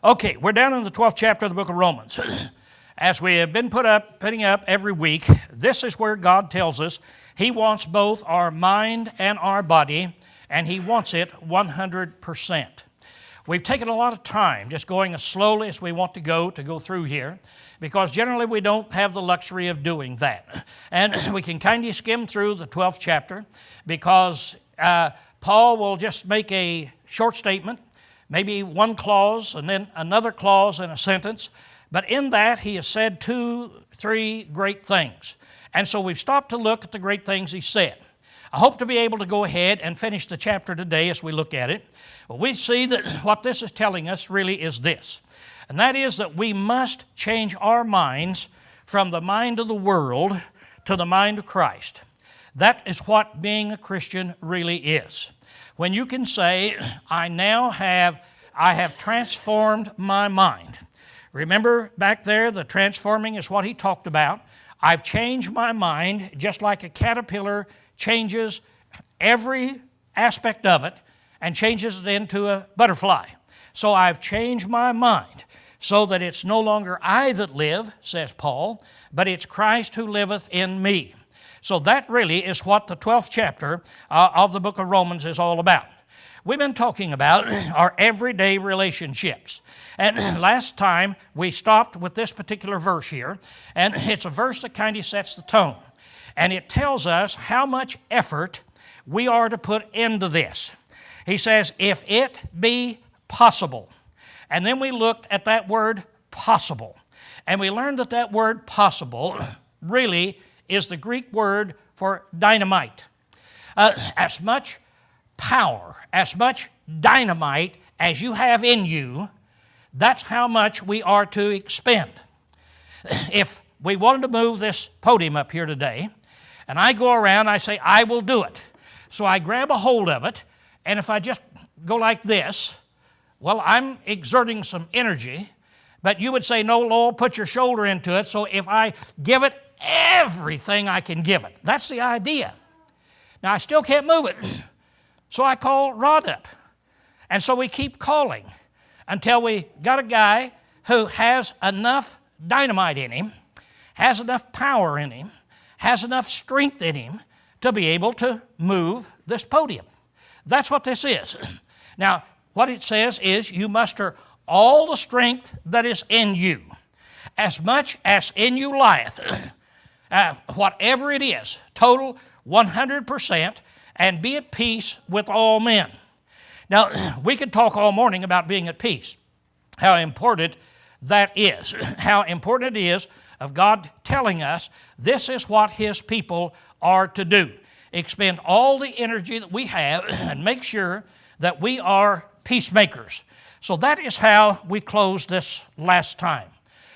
Okay, we're down in the 12th chapter of the book of Romans. As we have been putting up every week, this is where God tells us He wants both our mind and our body, and He wants it 100%. We've taken a lot of time just going as slowly as we want to go through here, because generally we don't have the luxury of doing that. And we can kind of skim through the 12th chapter because Paul will just make a short statement, maybe one clause and then another clause in a sentence, but in that he has said 2, 3 great things. And so we've stopped to look at the great things he said. I hope to be able to go ahead and finish the chapter today as we look at it. But we see that what this is telling us really is this, and that is that we must change our minds from the mind of the world to the mind of Christ. That is what being a Christian really is. When you can say, I have transformed my mind. Remember back there, the transforming is what he talked about. I've changed my mind just like a caterpillar changes every aspect of it and changes it into a butterfly. So I've changed my mind so that it's no longer I that live, says Paul, but it's Christ who liveth in me. So that really is what the 12th chapter of the book of Romans is all about. We've been talking about our everyday relationships. And last time we stopped with this particular verse here, and it's a verse that kind of sets the tone. And it tells us how much effort we are to put into this. He says, if it be possible. And then we looked at that word possible. And we learned that that word possible really is the Greek word for dynamite. As much power, as much dynamite as you have in you, that's how much we are to expend. If we wanted to move this podium up here today, and I go around, I say, I will do it. So I grab a hold of it, and if I just go like this, well, I'm exerting some energy, but you would say, no, Lowell, put your shoulder into it, so if I give it everything I can give it. That's the idea. Now, I still can't move it, so I call Rod up. And so we keep calling until we got a guy who has enough dynamite in him, has enough power in him, has enough strength in him to be able to move this podium. That's what this is. Now, what it says is you muster all the strength that is in you, as much as in you lieth, whatever it is, total 100%, and be at peace with all men. Now, we could talk all morning about being at peace, how important that is, how important it is of God telling us this is what His people are to do. Expend all the energy that we have and make sure that we are peacemakers. So that is how we closed this last time.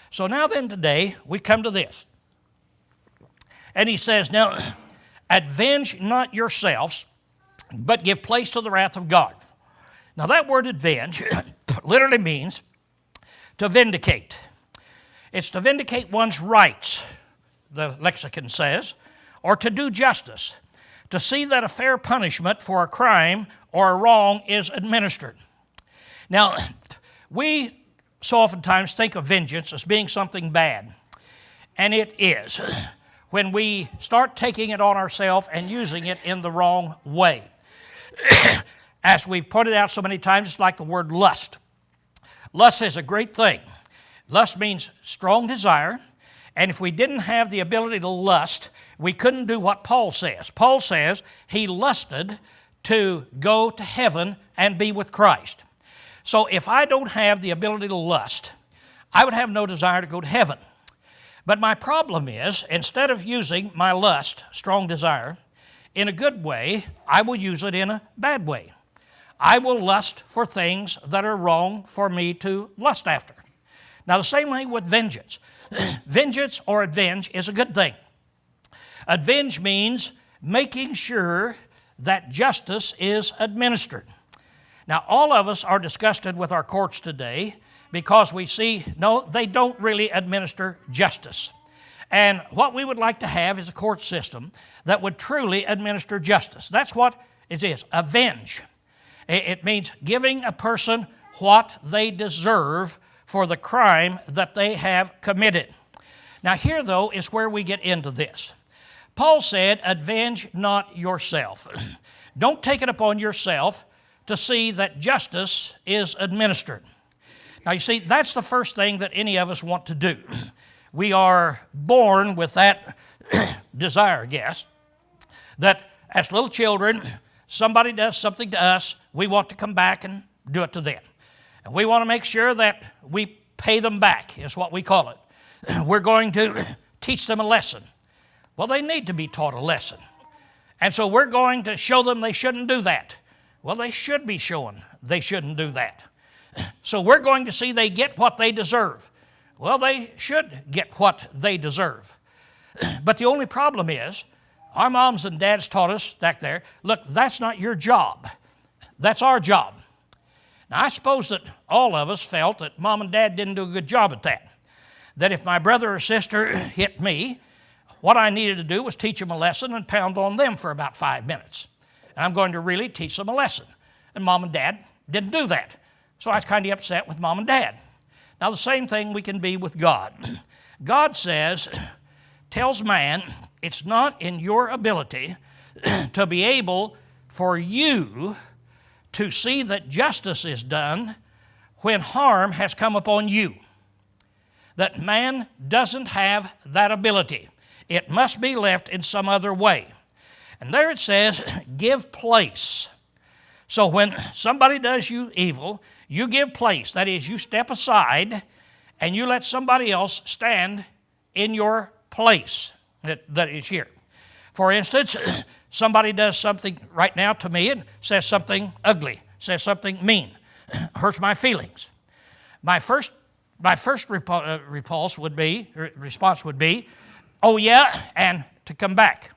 So now then today, we come to this. And he says, now, avenge not yourselves, but give place to the wrath of God. Now that word avenge literally means to vindicate. It's to vindicate one's rights, the lexicon says, or to do justice, to see that a fair punishment for a crime or a wrong is administered. Now, we so oftentimes think of vengeance as being something bad, and it is when we start taking it on ourselves and using it in the wrong way. As we've pointed out so many times, it's like the word lust. Lust is a great thing. Lust means strong desire, and if we didn't have the ability to lust, we couldn't do what Paul says. Paul says he lusted to go to heaven and be with Christ. So if I don't have the ability to lust, I would have no desire to go to heaven. But my problem is, instead of using my lust, strong desire, in a good way, I will use it in a bad way. I will lust for things that are wrong for me to lust after. Now, the same way with vengeance. Vengeance or avenge is a good thing. Avenge means making sure that justice is administered. Now, all of us are disgusted with our courts today because we see, no, they don't really administer justice. And what we would like to have is a court system that would truly administer justice. That's what it is, avenge. It means giving a person what they deserve for the crime that they have committed. Now here, though, is where we get into this. Paul said, avenge not yourself. Don't take it upon yourself to see that justice is administered. Now you see, that's the first thing that any of us want to do. We are born with that desire, I guess, that as little children, somebody does something to us, we want to come back and do it to them. And we want to make sure that we pay them back, is what we call it. We're going to teach them a lesson. Well, they need to be taught a lesson. And so we're going to show them they shouldn't do that. Well, they should be shown they shouldn't do that. So we're going to see they get what they deserve. Well, they should get what they deserve. But the only problem is, our moms and dads taught us back there, look, that's not your job. That's our job. Now, I suppose that all of us felt that mom and dad didn't do a good job at that. That if my brother or sister hit me, what I needed to do was teach them a lesson and pound on them for about 5 minutes. And I'm going to really teach them a lesson. And mom and dad didn't do that. So I was kind of upset with mom and dad. Now, the same thing we can be with God. God says, tells man, it's not in your ability to be able for you to see that justice is done when harm has come upon you. That man doesn't have that ability. It must be left in some other way. And there it says, give place. So when somebody does you evil, you give place. That is, you step aside and you let somebody else stand in your place that is here. For instance, somebody does something right now to me and says something ugly, says something mean, hurts my feelings. My first response would be, oh yeah, and to come back.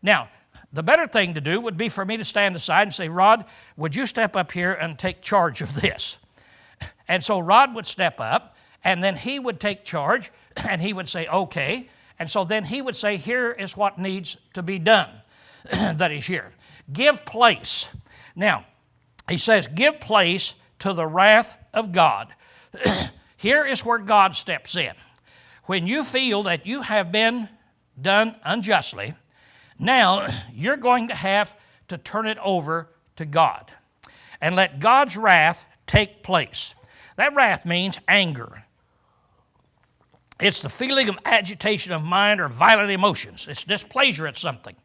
Now, the better thing to do would be for me to stand aside and say, Rod, would you step up here and take charge of this? And so Rod would step up, and then he would take charge, and he would say, okay. And so then he would say, here is what needs to be done. That is here. Give place. Now, he says, give place to the wrath of God. Here is where God steps in. When you feel that you have been done unjustly, now you're going to have to turn it over to God and let God's wrath take place. That wrath means anger. It's the feeling of agitation of mind or violent emotions. It's displeasure at something.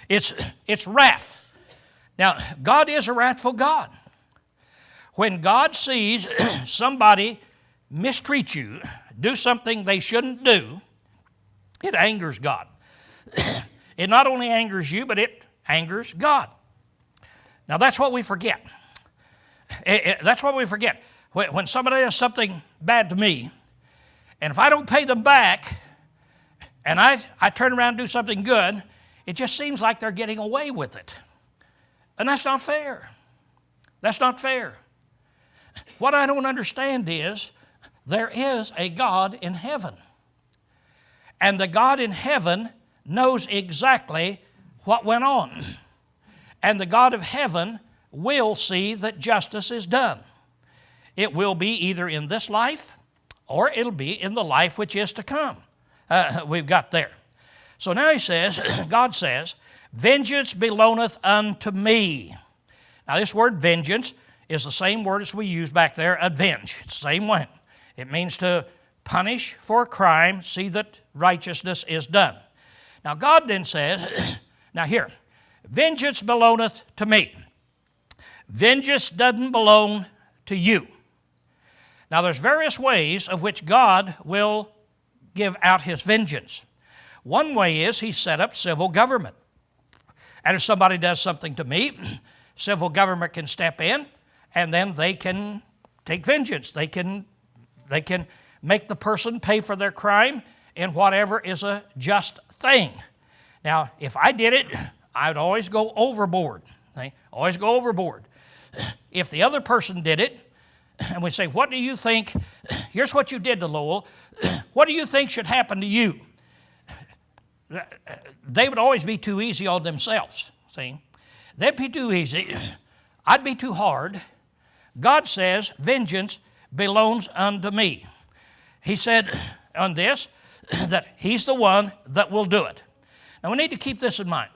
It's wrath. Now, God is a wrathful God. When God sees somebody mistreat you, do something they shouldn't do, it angers God. It not only angers you, but it angers God. Now, that's what we forget. That's what we forget. When somebody does something bad to me, and if I don't pay them back, and I turn around and do something good, it just seems like they're getting away with it. And that's not fair. That's not fair. What I don't understand is there is a God in heaven. And the God in heaven knows exactly what went on. And the God of heaven will see that justice is done. It will be either in this life or it'll be in the life which is to come. We've got there. So now he says, God says, vengeance belongeth unto me. Now this word vengeance is the same word as we used back there, avenge. It's the same one. It means to punish for a crime, see that righteousness is done. Now God then says, now here, vengeance belongeth to me. Vengeance doesn't belong to you. Now there's various ways of which God will give out his vengeance. One way is he set up civil government. And if somebody does something to me, civil government can step in and then they can take vengeance. They can make the person pay for their crime in whatever is a just thing. Now, if I did it, I would always go overboard. Always go overboard. If the other person did it, and we say, what do you think? Here's what you did to Lowell. What do you think should happen to you? They would always be too easy on themselves, see? They'd be too easy. I'd be too hard. God says, vengeance belongs unto me. He said on this that he's the one that will do it. Now we need to keep this in mind.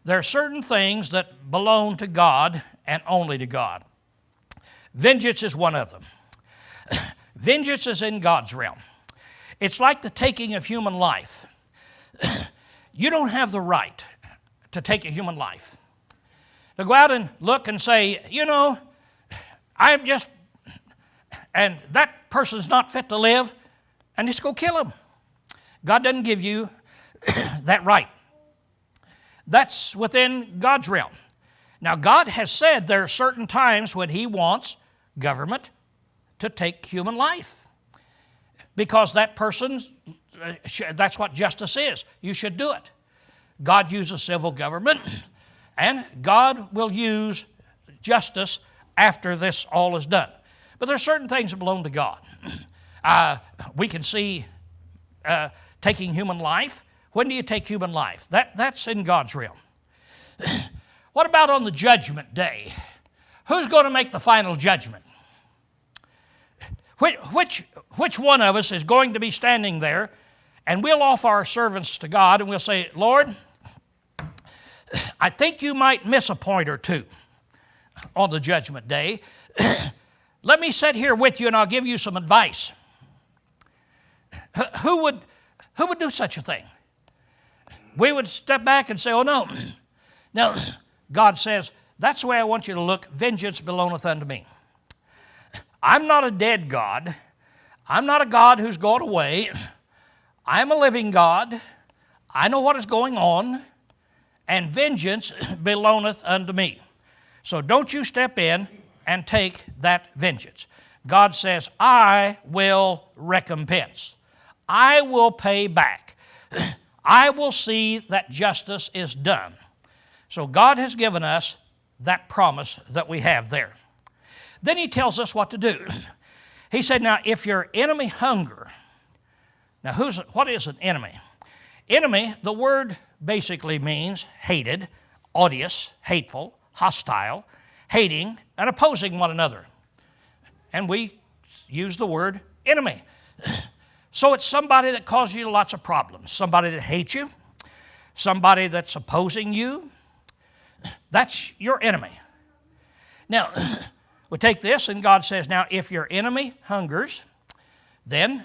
There are certain things that belong to God and only to God. Vengeance is one of them. Vengeance is in God's realm. It's like the taking of human life. You don't have the right to take a human life. To go out and look and say, I'm just, and that person's not fit to live, and just go kill him. God doesn't give you that right. That's within God's realm. Now, God has said there are certain times when He wants government to take human life, because that person, that's what justice is. You should do it. God uses civil government, and God will use justice after this all is done. But there are certain things that belong to God. We can see taking human life. When do you take human life? That's in God's realm. What about on the judgment day? Who's going to make the final judgment? Which one of us is going to be standing there, and we'll offer our servants to God, and we'll say, Lord, I think you might miss a point or two on the judgment day. Let me sit here with you, and I'll give you some advice. Who would do such a thing? We would step back and say, oh, no. No, God says, that's the way I want you to look. Vengeance belongeth unto me. I'm not a dead God. I'm not a God who's gone away. I'm a living God. I know what is going on, and vengeance belongeth unto me. So don't you step in and take that vengeance. God says, I will recompense. I will pay back. I will see that justice is done. So God has given us that promise that we have there. Then He tells us what to do. He said, now if your enemy hunger, now what is an enemy? Enemy, the word basically means hated, odious, hateful, hostile, hating, and opposing one another. And we use the word enemy. So it's somebody that causes you lots of problems, somebody that hates you, somebody that's opposing you. That's your enemy. Now, we take this and God says, now if your enemy hungers, then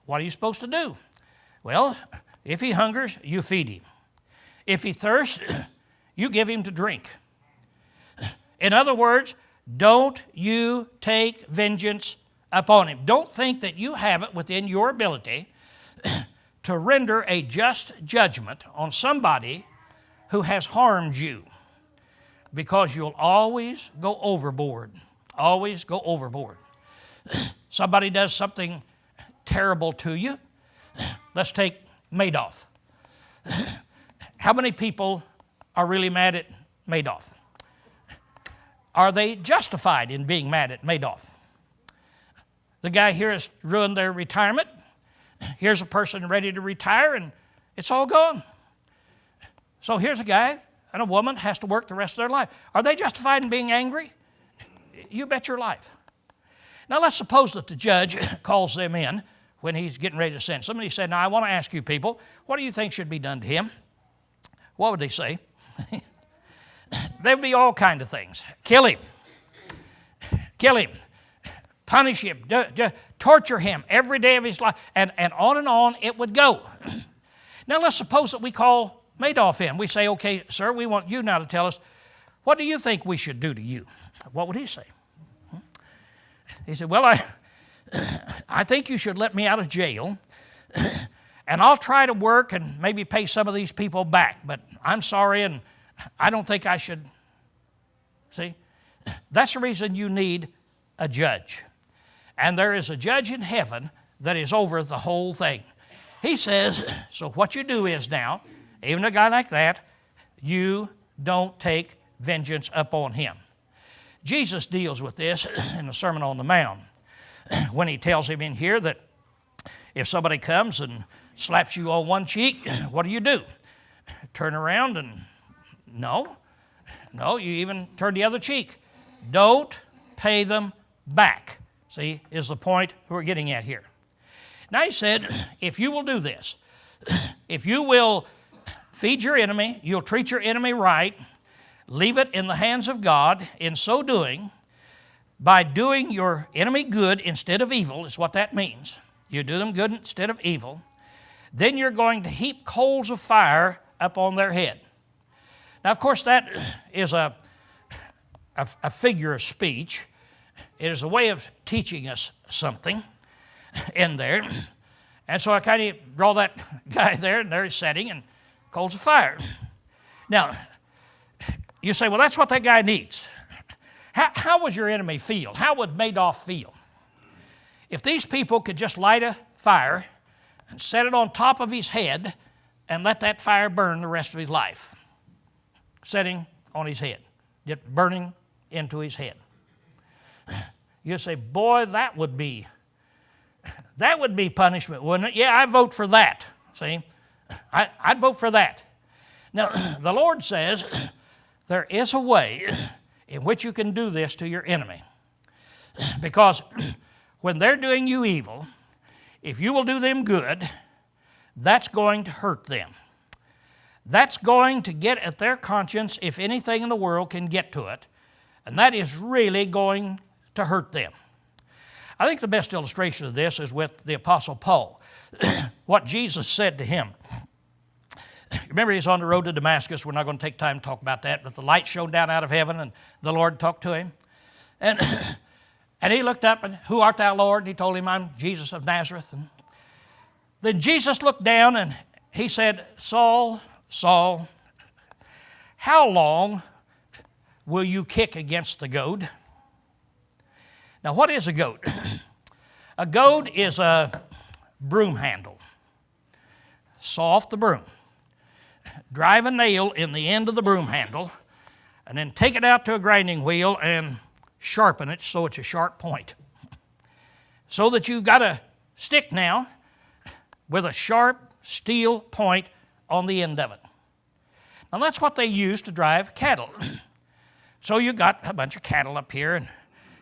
what are you supposed to do? Well, if he hungers, you feed him. If he thirsts, you give him to drink. In other words, don't you take vengeance upon him. Don't think that you have it within your ability to render a just judgment on somebody who has harmed you, because you'll always go overboard. Always go overboard. Somebody does something terrible to you. Let's take Madoff. How many people are really mad at Madoff? Are they justified in being mad at Madoff? The guy here has ruined their retirement. Here's a person ready to retire, and it's all gone. So here's a guy and a woman has to work the rest of their life. Are they justified in being angry? You bet your life. Now let's suppose that the judge calls them in when he's getting ready to sentence them. Somebody said, now I want to ask you people, what do you think should be done to him? What would they say? There would be all kinds of things. Kill him. Kill him. Punish him. Torture him every day of his life. And on it would go. Now let's suppose that we call Madoff in. We say, okay, sir, we want you now to tell us, what do you think we should do to you? What would he say? He said, well, I think you should let me out of jail, and I'll try to work and maybe pay some of these people back, but I'm sorry, and I don't think I should. See? That's the reason you need a judge. And there is a judge in heaven that is over the whole thing. He says, so what you do is now, even a guy like that, you don't take vengeance upon him. Jesus deals with this in the Sermon on the Mount when he tells him in here that if somebody comes and slaps you on one cheek, what do? Turn around and, no, you even turn the other cheek. Don't pay them back. See, is the point we're getting at here. Now he said, if you will do this, if you will feed your enemy, you'll treat your enemy right, leave it in the hands of God, in so doing, by doing your enemy good instead of evil, is what that means. You do them good instead of evil. Then you're going to heap coals of fire up on their head. Now, of course, that is a figure of speech. It is a way of teaching us something in there. And so I kind of draw that guy there, and there he's sitting, and coals of fire. Now, you say, well, that's what that guy needs. How would your enemy feel? How would Madoff feel? If these people could just light a fire and set it on top of his head and let that fire burn the rest of his life, setting on his head, just burning into his head. You say, boy, that would be punishment, wouldn't it? Yeah, I vote for that. See, I'd vote for that. Now, the Lord says there is a way in which you can do this to your enemy. Because when they're doing you evil, if you will do them good, that's going to hurt them. That's going to get at their conscience if anything in the world can get to it, and that is really going to hurt them. I think the best illustration of this is with the Apostle Paul. What Jesus said to him. Remember, he's on the road to Damascus. We're not going to take time to talk about that, but the light shone down out of heaven, and the Lord talked to him. And he looked up, and who art thou, Lord? And he told him, I'm Jesus of Nazareth. And then Jesus looked down, and he said, Saul, Saul, how long will you kick against the goad? Now, what is a goad? A goad is a broom handle. Saw off the broom. Drive a nail in the end of the broom handle, and then take it out to a grinding wheel and sharpen it so it's a sharp point. So that you've got a stick now with a sharp steel point on the end of it. Now that's what they use to drive cattle. So you got a bunch of cattle up here, and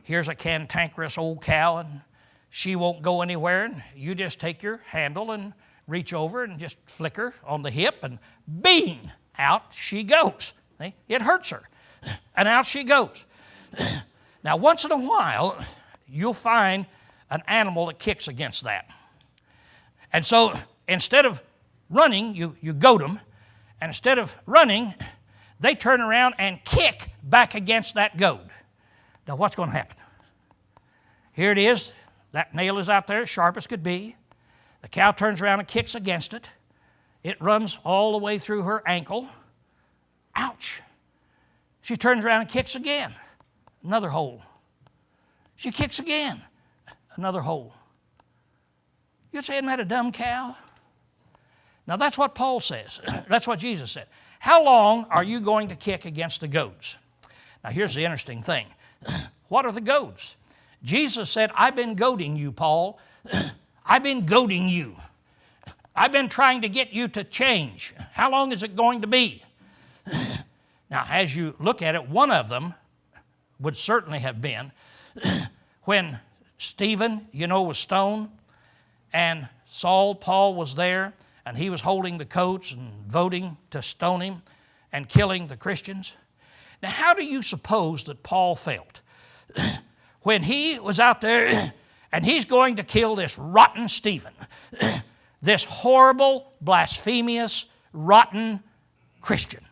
here's a cantankerous old cow, and she won't go anywhere, and you just take your handle and reach over and just flick her on the hip, and bing, out she goes. See? It hurts her, and out she goes. Now, once in a while, you'll find an animal that kicks against that. And so, instead of running, you goad them, and instead of running, they turn around and kick back against that goad. Now, what's going to happen? Here it is. That nail is out there, sharp as could be. The cow turns around and kicks against it. It runs all the way through her ankle. Ouch. She turns around and kicks again. Another hole. She kicks again. Another hole. You'd say, isn't that a dumb cow? Now that's what Paul says. That's what Jesus said. How long are you going to kick against the goads? Now here's the interesting thing. What are the goads? Jesus said, I've been goading you, Paul. I've been goading you. I've been trying to get you to change. How long is it going to be? Now, as you look at it, one of them would certainly have been when Stephen, was stoned, and Paul was there, and he was holding the coats and voting to stone him and killing the Christians. Now, how do you suppose that Paul felt when he was out there and he's going to kill this rotten Stephen, this horrible, blasphemous, rotten Christian?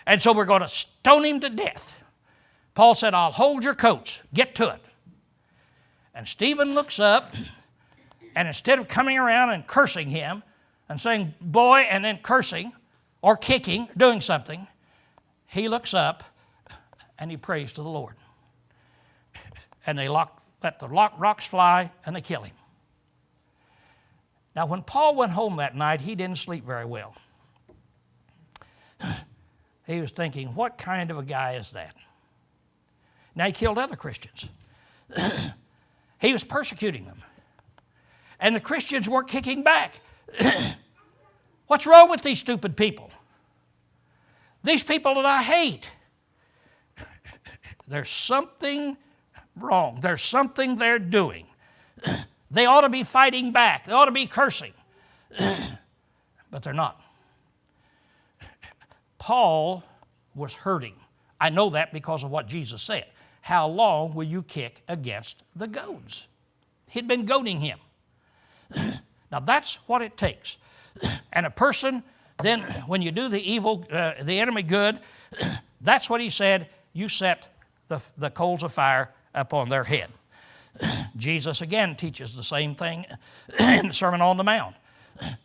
And so we're going to stone him to death. Paul said, I'll hold your coats. Get to it. And Stephen looks up, and instead of coming around and cursing him and saying, boy, and then cursing or kicking, doing something, he looks up and he prays to the Lord. And they let the rocks fly, and they kill him. Now, when Paul went home that night, he didn't sleep very well. He was thinking, what kind of a guy is that? Now, he killed other Christians. He was persecuting them. And the Christians weren't kicking back. What's wrong with these stupid people? These people that I hate. there's something wrong. There's something they're doing. They ought to be fighting back. They ought to be cursing. But they're not. Paul was hurting. I know that because of what Jesus said. How long will you kick against the goads? He'd been goading him. Now that's what it takes. And a person, then when you do the evil, the enemy good, that's what he said, you set the coals of fire upon their head. Jesus again teaches the same thing in the Sermon on the Mount.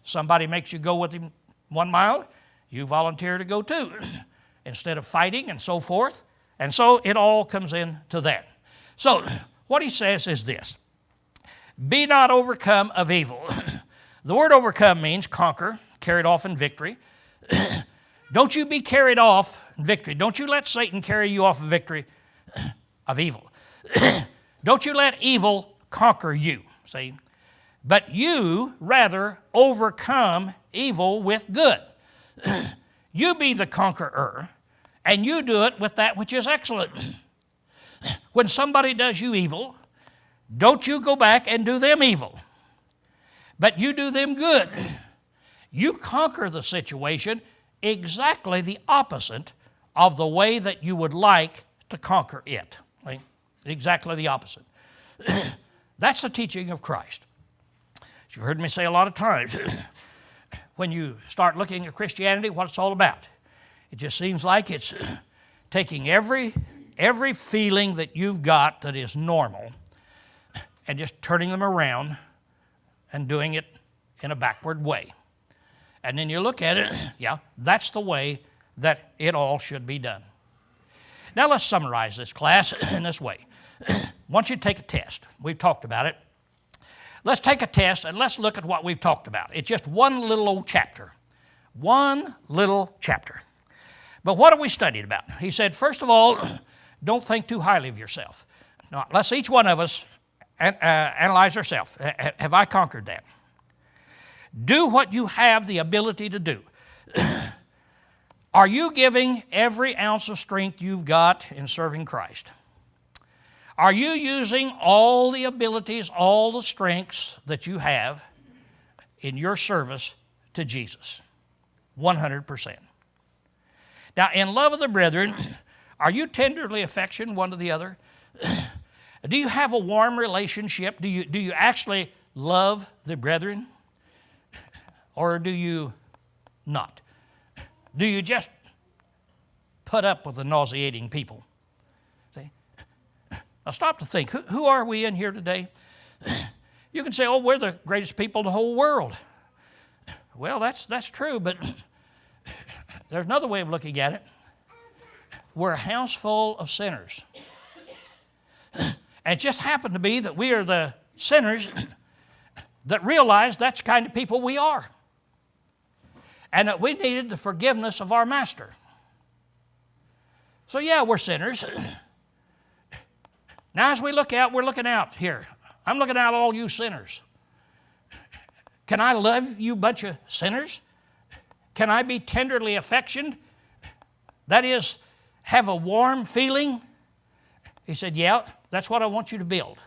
Somebody makes you go with him 1 mile, you volunteer to go 2, instead of fighting and so forth. And so it all comes into that. So what he says is this: be not overcome of evil. The word overcome means conquer, carried off in victory. Don't you be carried off in victory. Don't you let Satan carry you off of victory of evil. Don't you let evil conquer you, see? But you rather overcome evil with good. You be the conqueror, and you do it with that which is excellent. When somebody does you evil, don't you go back and do them evil, but you do them good. You conquer the situation exactly the opposite of the way that you would like to conquer it. Right? Exactly the opposite. That's the teaching of Christ. You've heard me say a lot of times, when you start looking at Christianity, what it's all about. It just seems like it's taking every feeling that you've got that is normal and just turning them around and doing it in a backward way. And then you look at it, yeah, that's the way that it all should be done. Now let's summarize this class in this way. I want you to take a test. We've talked about it. Let's take a test and let's look at what we've talked about. It's just one little old chapter. One little chapter. But what have we studied about? He said, first of all, don't think too highly of yourself. Now, let's each one of us analyze ourselves. Have I conquered that? Do what you have the ability to do. Are you giving every ounce of strength you've got in serving Christ? Are you using all the abilities, all the strengths that you have in your service to Jesus? 100%. Now, in love of the brethren, are you tenderly affectioned one to the other? Do you have a warm relationship? Do you actually love the brethren? Or do you not? Do you just put up with the nauseating people? See? Now stop to think, who are we in here today? You can say, oh, we're the greatest people in the whole world. Well, that's true, but there's another way of looking at it. We're a house full of sinners. And it just happened to be that we are the sinners that realize that's the kind of people we are. And that we needed the forgiveness of our Master. So yeah, we're sinners. Now as we look out, we're looking out here. I'm looking out all you sinners. Can I love you bunch of sinners? Can I be tenderly affectioned? That is, have a warm feeling? He said, yeah, that's what I want you to build.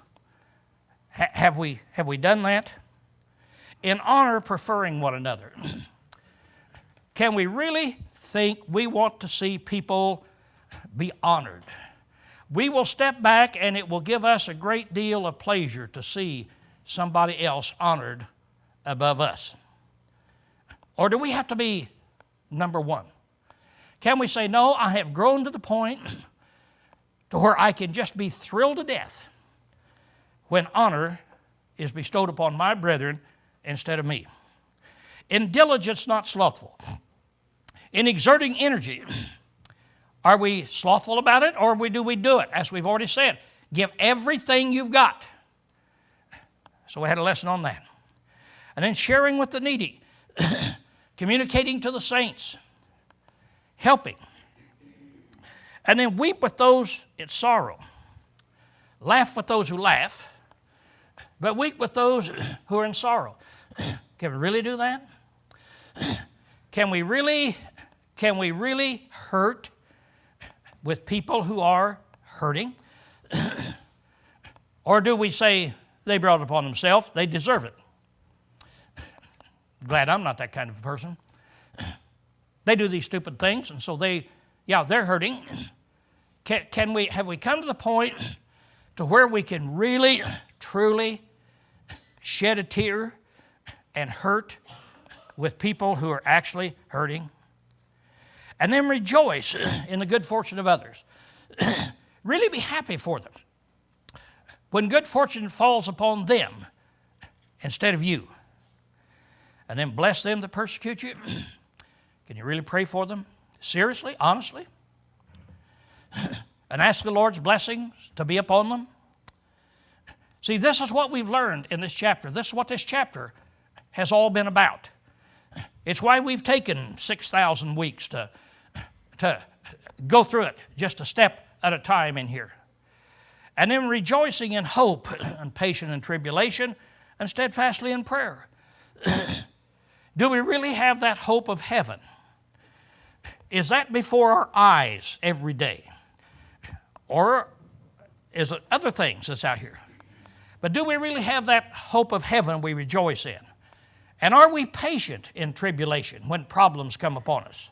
Have we done that? In honor, preferring one another. Can we really think we want to see people be honored? We will step back and it will give us a great deal of pleasure to see somebody else honored above us. Or do we have to be number one? Can we say, no, I have grown to the point to where I can just be thrilled to death when honor is bestowed upon my brethren instead of me? In diligence, not slothful. In exerting energy, are we slothful about it, or do we do it? As we've already said, give everything you've got. So we had a lesson on that. And then sharing with the needy, communicating to the saints, helping. And then weep with those in sorrow. Laugh with those who laugh, but weep with those who are in sorrow. Can we really do that? Can we really hurt with people who are hurting? Or do we say they brought it upon themselves, they deserve it? Glad I'm not that kind of a person. They do these stupid things, and so they're hurting. Have we come to the point to where we can really, truly shed a tear and hurt with people who are actually hurting? And then rejoice in the good fortune of others. Really be happy for them when good fortune falls upon them instead of you. And then bless them that persecute you. Can you really pray for them? Seriously? Honestly? And ask the Lord's blessings to be upon them? See, this is what we've learned in this chapter. This is what this chapter has all been about. It's why we've taken 6,000 weeks to go through it, just a step at a time in here. And then rejoicing in hope and patient in tribulation and steadfastly in prayer. Do we really have that hope of heaven? Is that before our eyes every day? Or is it other things that's out here? But do we really have that hope of heaven we rejoice in? And are we patient in tribulation when problems come upon us?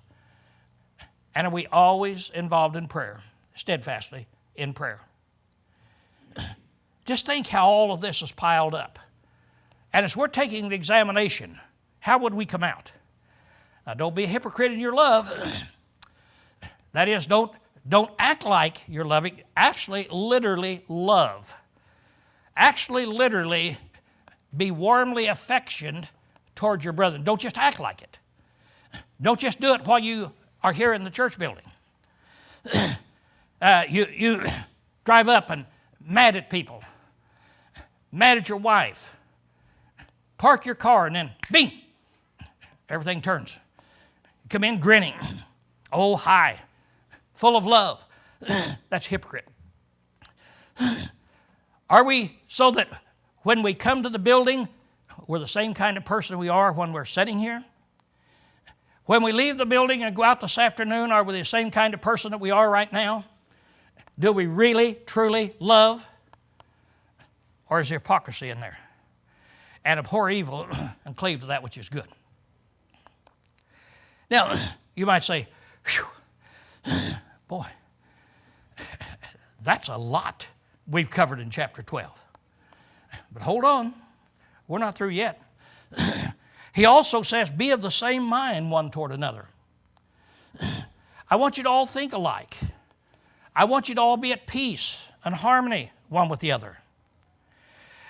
And are we always involved in prayer, steadfastly in prayer? Just think how all of this is piled up. And as we're taking the examination, how would we come out? Now, don't be a hypocrite in your love. That is, don't act like you're loving. Actually, literally love. Actually, literally be warmly affectioned toward your brethren. Don't just act like it. Don't just do it while you are here in the church building. You drive up and mad at people, mad at your wife, park your car, and then bing, everything turns. You come in grinning, oh hi, full of love. That's hypocrite. Are we so that when we come to the building, we're the same kind of person we are when we're sitting here? When we leave the building and go out this afternoon, are we the same kind of person that we are right now? Do we really, truly love? Or is there hypocrisy in there? And abhor evil and cleave to that which is good. Now, you might say, boy, that's a lot we've covered in chapter 12. But hold on, we're not through yet. He also says, be of the same mind one toward another. I want you to all think alike. I want you to all be at peace and harmony one with the other.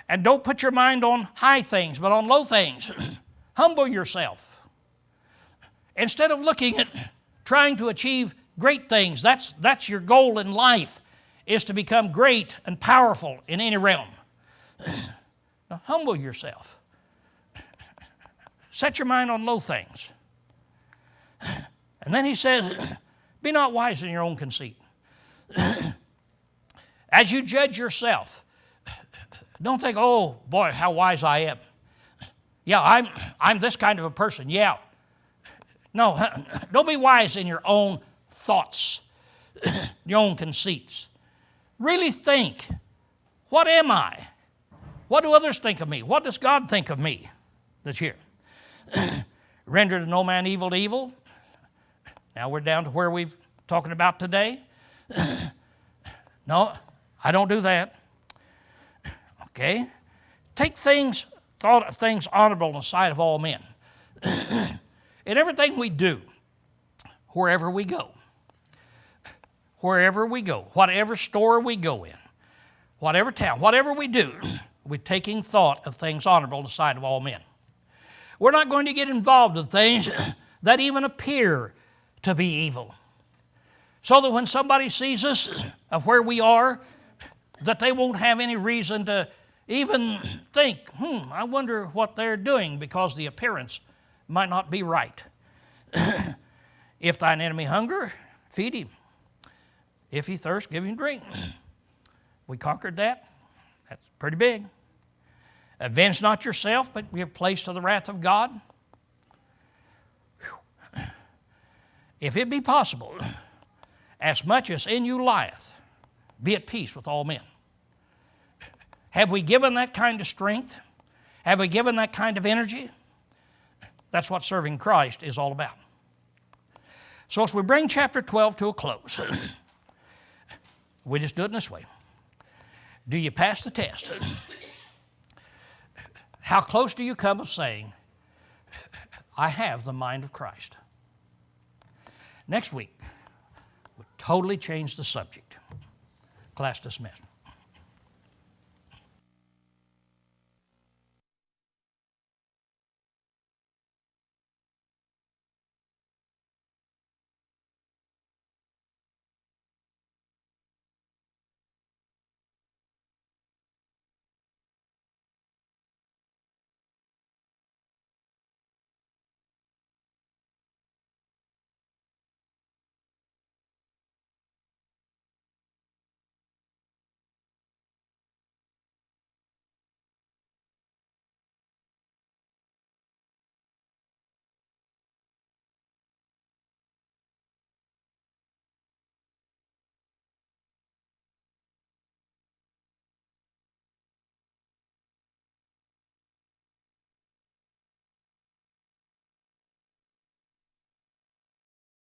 And don't put your mind on high things, but on low things. Humble yourself. Instead of looking at trying to achieve great things, that's your goal in life, is to become great and powerful in any realm. Now, humble yourself. Set your mind on low things. And then he says, be not wise in your own conceit. As you judge yourself, don't think, oh boy, how wise I am. Yeah, I'm this kind of a person. Yeah. No, don't be wise in your own thoughts, your own conceits. Really think, what am I? What do others think of me? What does God think of me that's here? Render to no man evil to evil. Now we're down to where we're talking about today. No, I don't do that. Okay? Take thought of things honorable in the sight of all men. In everything we do, wherever we go, whatever store we go in, whatever town, whatever we do, we're taking thought of things honorable in the sight of all men. We're not going to get involved in things that even appear to be evil. So that when somebody sees us of where we are, that they won't have any reason to even think, I wonder what they're doing, because the appearance might not be right. If thine enemy hunger, feed him. If he thirst, give him drink. We conquered that. That's pretty big. Avenge not yourself, but give place to the wrath of God. If it be possible, as much as in you lieth, Be at peace with all men. Have we given that kind of strength? Have we given that kind of energy? That's what serving Christ is all about. So as we bring chapter 12 to a close, we just do it in this way. Do you pass the test? How close do you come of saying, I have the mind of Christ? Next week, we'll totally change the subject. Class dismissed.